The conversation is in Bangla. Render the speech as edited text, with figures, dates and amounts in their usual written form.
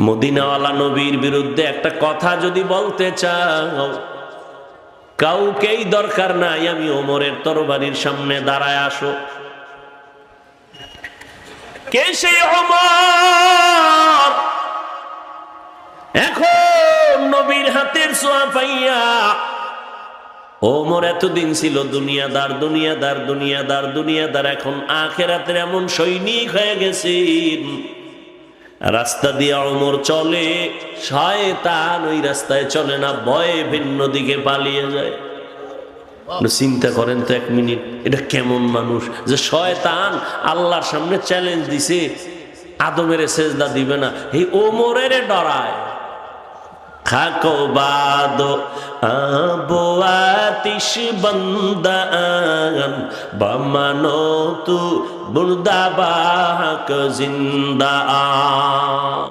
মদিনাওয়ালা নবীর বিরুদ্ধে একটা কথা যদি বলতে চাও, কাউকেই দরকার নাই, আমি ওমরের তরবারির সামনে দাঁড়ায় আসো। কে সেই ওমর? এখন নবীর হাতের ছোঁয়া পাইয়া ওমর এতদিন ছিল দুনিয়াদার দুনিয়াদার দুনিয়াদার দুনিয়াদার, এখন আখিরাতের এমন সৈনিক হয়ে গেছেন। রাস্তা দিয়ে ওমর চলে, শয়তান ওই রাস্তায় চলে না, ভয়ে ভিন্ন দিকে পালিয়ে যায়। চিন্তা করেন তো এক মিনিট, এটা কেমন মানুষ যে শয়তান আল্লাহর সামনে চ্যালেঞ্জ দিছে আদমের সেজদা দিবে না, এই ওমরের ডরায়। খাকো বাদ আবো আতিশ বন্দান বামানো তু মুর্দাবাক জিন্দা।